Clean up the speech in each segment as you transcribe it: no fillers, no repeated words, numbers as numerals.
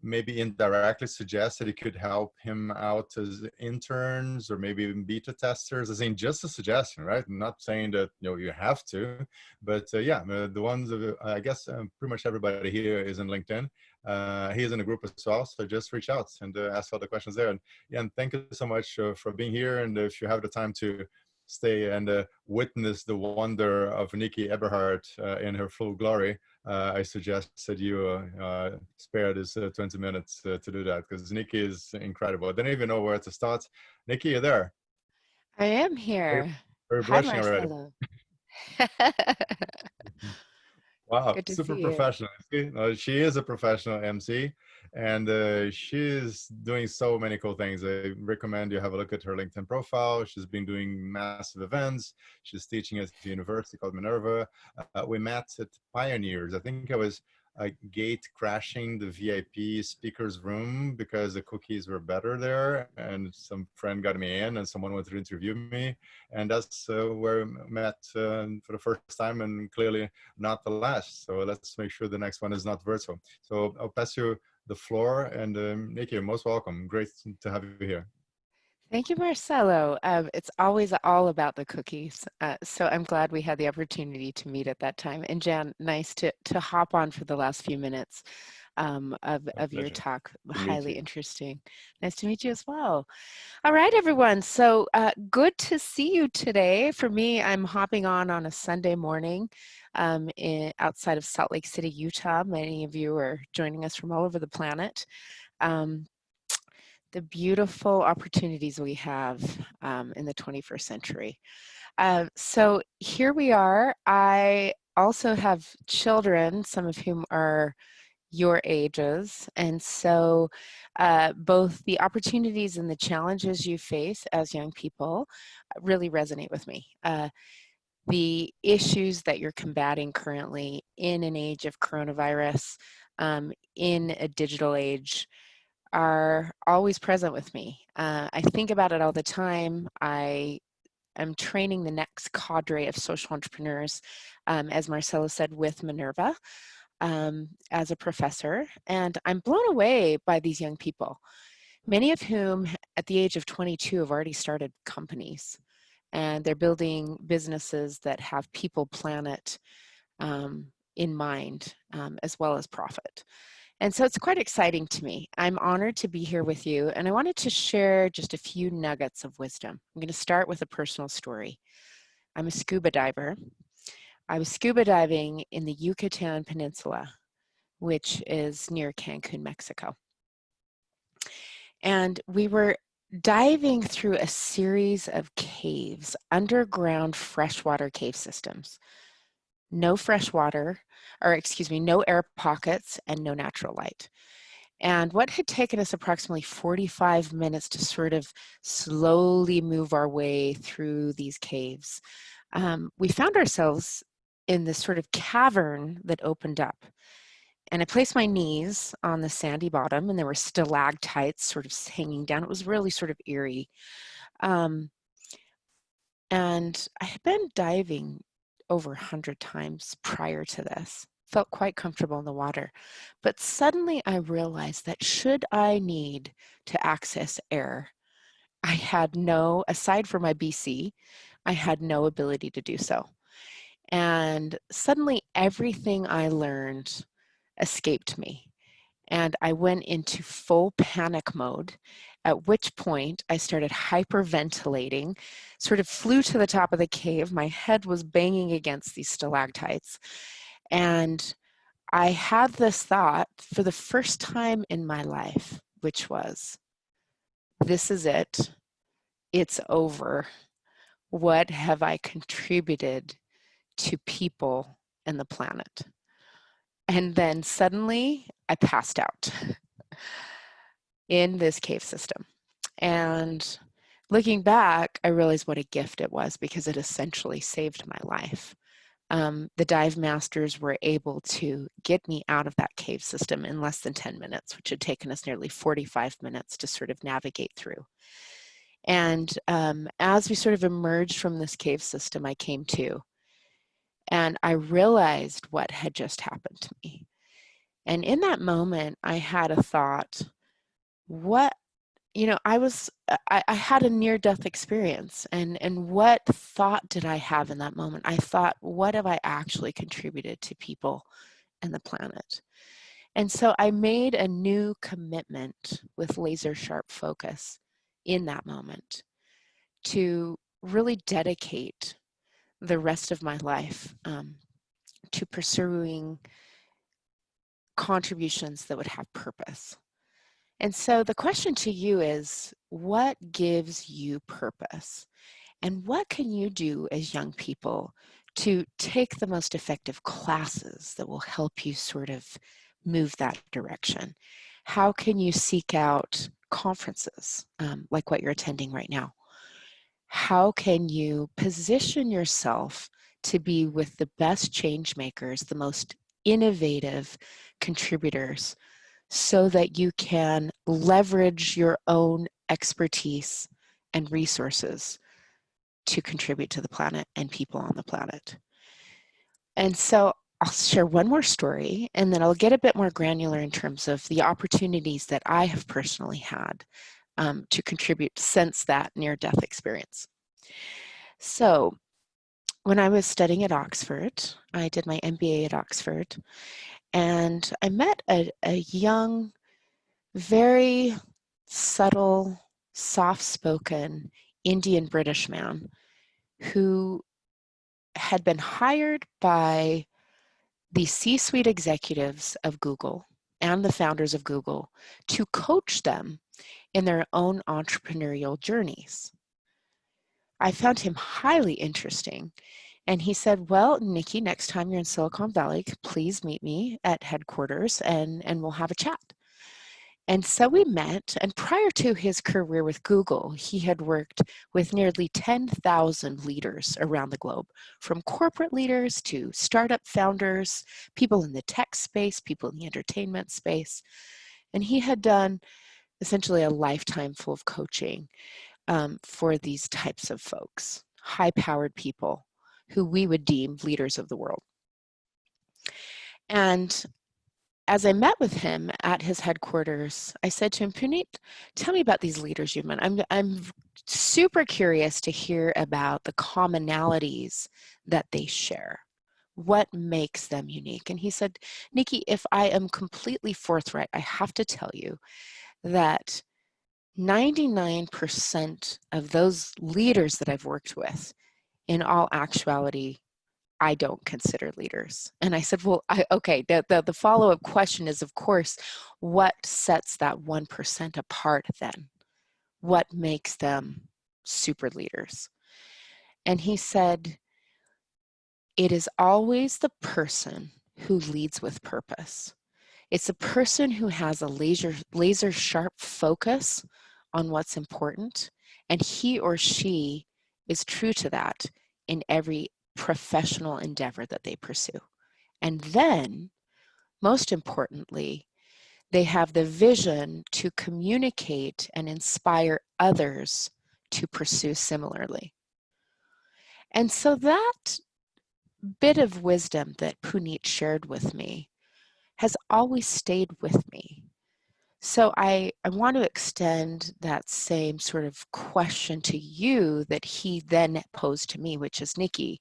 maybe indirectly suggest that it could help him out as interns or maybe even beta testers. I think just a suggestion, right? I'm not saying that you have to, but yeah, the ones I guess pretty much everybody here is in LinkedIn. He is in a group as well, so just reach out and ask all the questions there. And yeah, and thank you so much for being here. And if you have the time to stay and witness the wonder of Nikki Eberhardt in her full glory, I suggest that you spare this 20 minutes to do that, because Nikki is incredible. I don't even know where to start. Nikki, you're there. I am here. We're Hi, blushing already. Marcelo. Wow, Good to super see you. professional. She is a professional MC, and she's doing so many cool things. I recommend you have a look at her LinkedIn profile. She's been doing massive events. She's teaching at a university called Minerva. We met at Pioneers. I think I was gate crashing the VIP speaker's room because the cookies were better there, and some friend got me in, and someone wanted to interview me, and that's where we met for the first time, and clearly not the last. So let's make sure the next one is not virtual. So I'll pass you the floor, and Nikki, you're most welcome. Great to have you here. Thank you, Marcelo. It's always all about the cookies. So I'm glad we had the opportunity to meet at that time. And Jan, nice to hop on for the last few minutes My of your pleasure talk. to meet Highly you. interesting. Nice to meet you as well. All right, everyone. So good to see you today. For me, I'm hopping on a Sunday morning outside of Salt Lake City, Utah. Many of you are joining us from all over the planet. Um, the beautiful opportunities we have in the 21st century. So here we are. I also have children, some of whom are your ages. And so both the opportunities and the challenges you face as young people really resonate with me. The issues that you're combating currently in an age of coronavirus, in a digital age, are always present with me. I think about it all the time. I am training the next cadre of social entrepreneurs, as Marcelo said, with Minerva as a professor. And I'm blown away by these young people, many of whom at the age of 22 have already started companies. And they're building businesses that have people, planet in mind, as well as profit. And so it's quite exciting to me. I'm honored to be here with you, and I wanted to share just a few nuggets of wisdom. I'm going to start with a personal story. I'm a scuba diver. I was scuba diving in the Yucatan Peninsula, which is near Cancun, Mexico. And we were diving through a series of caves, underground freshwater cave systems. No fresh water, or excuse me, no air pockets and no natural light. And what had taken us approximately 45 minutes to sort of slowly move our way through these caves, we found ourselves in this sort of cavern that opened up. And I placed my knees on the sandy bottom, and there were stalactites sort of hanging down. It was really sort of eerie. Um, and I had been diving over 100 times prior to this, felt quite comfortable in the water. But suddenly I realized that should I need to access air, I had no, aside from my BC, I had no ability to do so. And suddenly everything I learned escaped me. And I went into full panic mode, at which point I started hyperventilating, sort of flew to the top of the cave. My head was banging against these stalactites. And I had this thought for the first time in my life, which was, this is it. It's over. What have I contributed to people and the planet? And then suddenly I passed out in this cave system. And looking back, I realized what a gift it was, because it essentially saved my life. The dive masters were able to get me out of that cave system in less than 10 minutes, which had taken us nearly 45 minutes to sort of navigate through. And as we sort of emerged from this cave system, I came to, and I realized what had just happened to me. And in that moment, I had a thought, what, I had a near-death experience, and what thought did I have in that moment? I thought, what have I actually contributed to people and the planet? And so I made a new commitment with laser sharp focus in that moment to really dedicate the rest of my life to pursuing contributions that would have purpose. And so the question to you is, what gives you purpose? And what can you do as young people to take the most effective classes that will help you sort of move that direction? How can you seek out conferences like what you're attending right now? How can you position yourself to be with the best change makers, the most innovative contributors, so that you can leverage your own expertise and resources to contribute to the planet and people on the planet? And so I'll share one more story, and then I'll get a bit more granular in terms of the opportunities that I have personally had to contribute since that near-death experience. So when I was studying at Oxford, I did my MBA at Oxford, and I met a young, very subtle, soft-spoken Indian British man who had been hired by the C-suite executives of Google and the founders of Google to coach them in their own entrepreneurial journeys. I found him highly interesting. And he said, well, Nikki, next time you're in Silicon Valley, please meet me at headquarters and we'll have a chat. And so we met, and prior to his career with Google, he had worked with nearly 10,000 leaders around the globe, from corporate leaders to startup founders, people in the tech space, people in the entertainment space. And he had done essentially a lifetime full of coaching for these types of folks, high-powered people who we would deem leaders of the world. And as I met with him at his headquarters, I said to him, Puneet, tell me about these leaders you've met. I'm super curious to hear about the commonalities that they share. What makes them unique? And he said, Nikki, if I am completely forthright, I have to tell you that 99% of those leaders that I've worked with, in all actuality, I don't consider leaders. And I said, well, okay, the follow-up question is, of course, what sets that 1% apart then? What makes them super leaders? And he said, it is always the person who leads with purpose. It's a person who has a laser sharp focus on what's important, and he or she is true to that in every professional endeavor that they pursue. And then, most importantly, they have the vision to communicate and inspire others to pursue similarly. And so that bit of wisdom that Puneet shared with me has always stayed with me. So I want to extend that same sort of question to you that he then posed to me, which is, Nikki,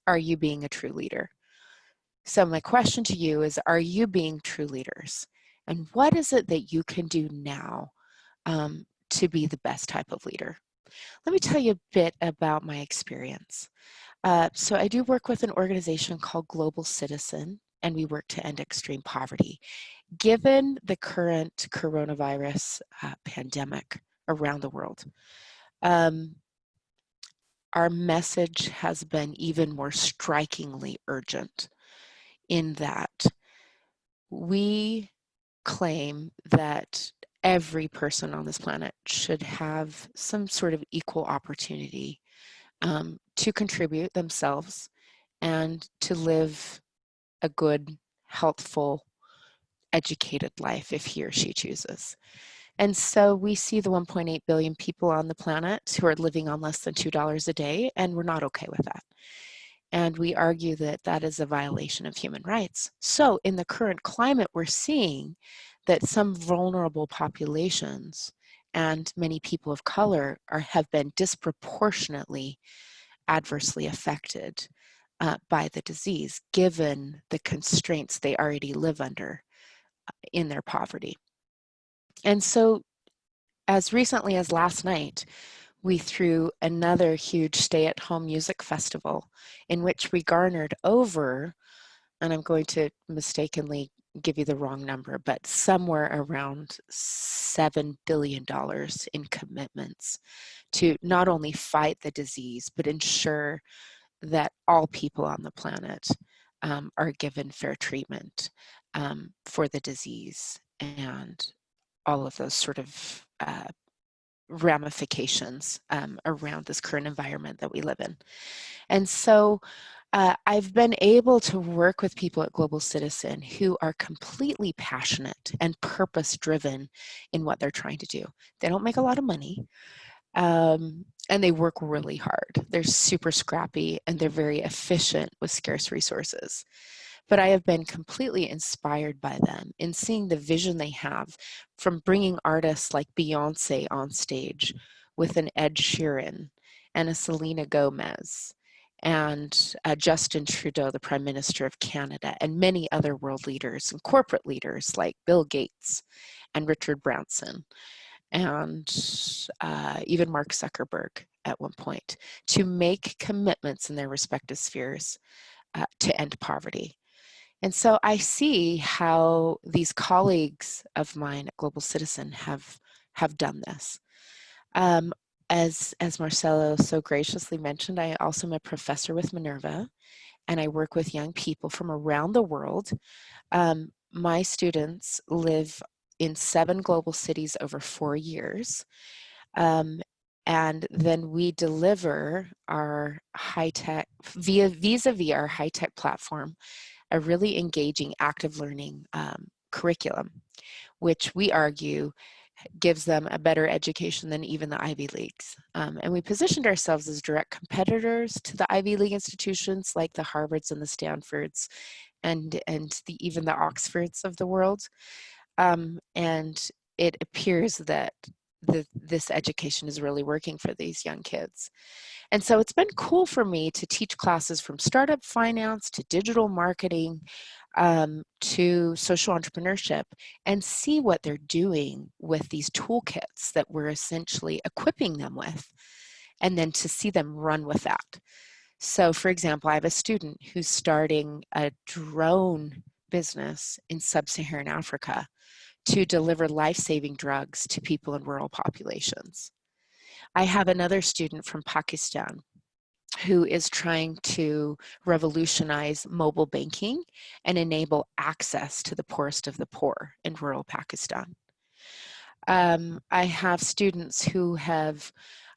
are you being a true leader? So my question to you is, are you being true leaders? And what is it that you can do now to be the best type of leader? Let me tell you a bit about my experience. So I do work with an organization called Global Citizen, and we work to end extreme poverty. Given the current coronavirus pandemic around the world, our message has been even more strikingly urgent in that we claim that every person on this planet should have some sort of equal opportunity to contribute themselves and to live a good, healthful, educated life if he or she chooses. And so we see the 1.8 billion people on the planet who are living on less than $2 a day, and we're not okay with that. And we argue that that is a violation of human rights. So in the current climate, we're seeing that some vulnerable populations and many people of color have been disproportionately adversely affected by the disease, given the constraints they already live under in their poverty. And so as recently as last night, we threw another huge stay-at-home music festival in which we garnered over, and I'm going to mistakenly give you the wrong number, but somewhere around $7 billion in commitments to not only fight the disease, but ensure that all people on the planet are given fair treatment for the disease and all of those sort of ramifications around this current environment that we live in. And so I've been able to work with people at Global Citizen who are completely passionate and purpose-driven in what they're trying to do. They don't make a lot of money, and they work really hard. They're super scrappy, and they're very efficient with scarce resources. But I have been completely inspired by them in seeing the vision they have, from bringing artists like Beyonce on stage with an Ed Sheeran and a Selena Gomez and Justin Trudeau, the Prime Minister of Canada, and many other world leaders and corporate leaders like Bill Gates and Richard Branson and even Mark Zuckerberg at one point, to make commitments in their respective spheres to end poverty. And so I see how these colleagues of mine at Global Citizen have done this. As Marcelo so graciously mentioned, I also am a professor with Minerva, and I work with young people from around the world. My students live in 7 global cities over 4 years. And then we deliver our high-tech, vis-a-vis our high-tech platform, a really engaging active learning curriculum, which we argue gives them a better education than even the Ivy Leagues. And we positioned ourselves as direct competitors to the Ivy League institutions like the Harvards and the Stanfords and even the Oxfords of the world. And it appears that this education is really working for these young kids. And so it's been cool for me to teach classes from startup finance to digital marketing to social entrepreneurship and see what they're doing with these toolkits that we're essentially equipping them with, and then to see them run with that. So for example, I have a student who's starting a drone business in sub-Saharan Africa to deliver life-saving drugs to people in rural populations. I have another student from Pakistan who is trying to revolutionize mobile banking and enable access to the poorest of the poor in rural Pakistan. I have students who have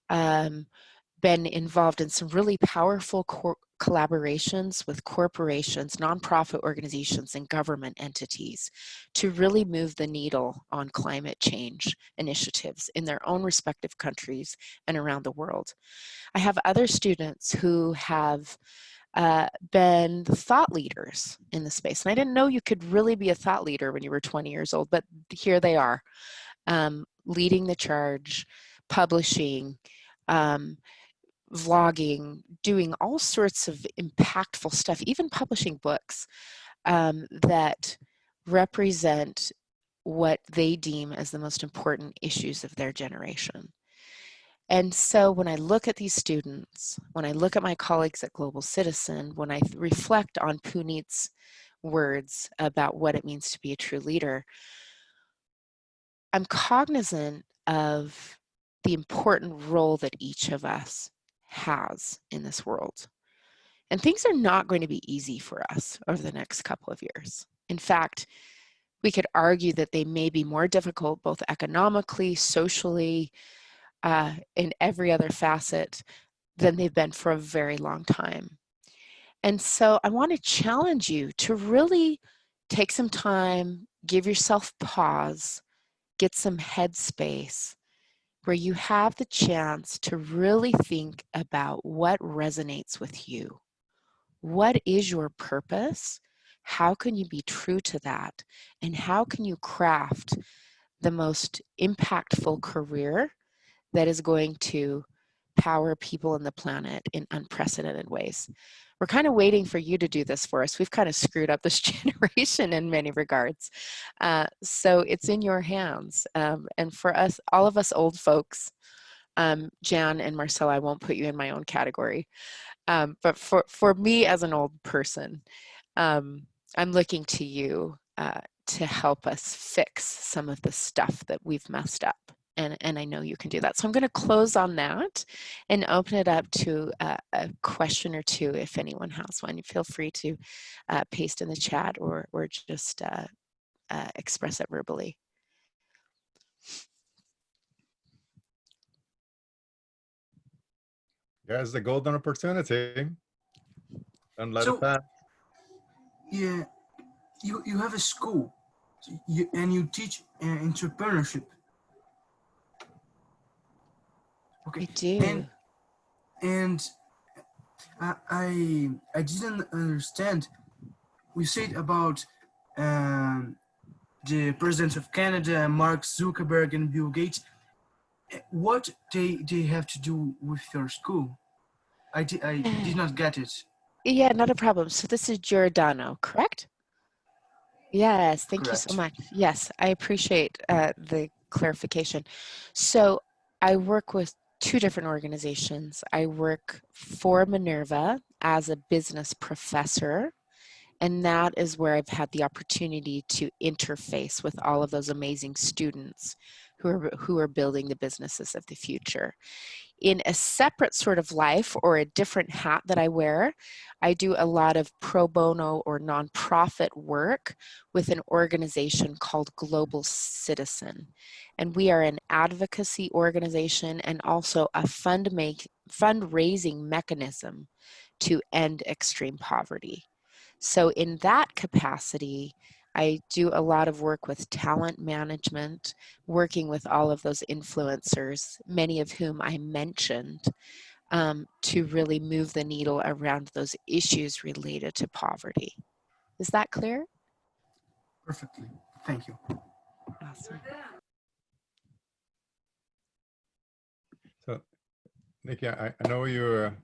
been involved in some really powerful collaborations with corporations, nonprofit organizations, and government entities to really move the needle on climate change initiatives in their own respective countries and around the world. I have other students who have been thought leaders in the space. And I didn't know you could really be a thought leader when you were 20 years old, but here they are, leading the charge, publishing, vlogging, doing all sorts of impactful stuff, even publishing books that represent what they deem as the most important issues of their generation. And so when I look at these students, when I look at my colleagues at Global Citizen, when I reflect on Puneet's words about what it means to be a true leader, I'm cognizant of the important role that each of us has in this world. And things are not going to be easy for us over the next couple of years. In fact, we could argue that they may be more difficult both economically, socially, in every other facet than they've been for a very long time. And so I want to challenge you to really take some time, give yourself pause, get some headspace where you have the chance to really think about what resonates with you. What is your purpose? How can you be true to that? And how can you craft the most impactful career that is going to power people on the planet in unprecedented ways? We're kind of waiting for you to do this for us. We've kind of screwed up this generation in many regards. So it's in your hands. And for us, all of us old folks, Jan and Marcella, I won't put you in my own category. But for me as an old person, I'm looking to you to help us fix some of the stuff that we've messed up. And I know you can do that. So I'm going to close on that and open it up to a question or two if anyone has one. You feel free to paste in the chat or just express it verbally. Guys, the golden opportunity. Don't let it pass. Yeah, you have a school, and you teach entrepreneurship. Okay. I do. And I didn't understand. We said about the president of Canada, Mark Zuckerberg and Bill Gates. What they have to do with your school? I did not get it. Yeah, not a problem. So this is Giordano, correct? Yes, thank you so much. Yes, I appreciate the clarification. So I work with two different organizations. I work for Minerva as a business professor, and that is where I've had the opportunity to interface with all of those amazing students who are building the businesses of the future. In a separate sort of life or a different hat that I wear, I do a lot of pro bono or nonprofit work with an organization called Global Citizen. And we are an advocacy organization and also a fundraising mechanism to end extreme poverty. So in that capacity, I do a lot of work with talent management, working with all of those influencers, many of whom I mentioned, to really move the needle around those issues related to poverty. Is that clear? Perfectly. Thank you. Awesome. So, Nikki, I know you're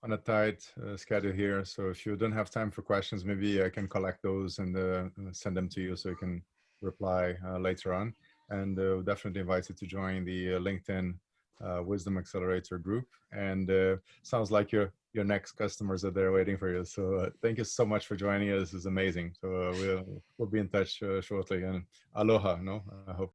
on a tight schedule here, so if you don't have time for questions, maybe I can collect those and send them to you so you can reply later on. And we'll definitely invite you to join the LinkedIn Wisdom Accelerator group. And sounds like your next customers are there waiting for you. So thank you so much for joining us. This is amazing. So we'll be in touch shortly. And aloha, no? I hope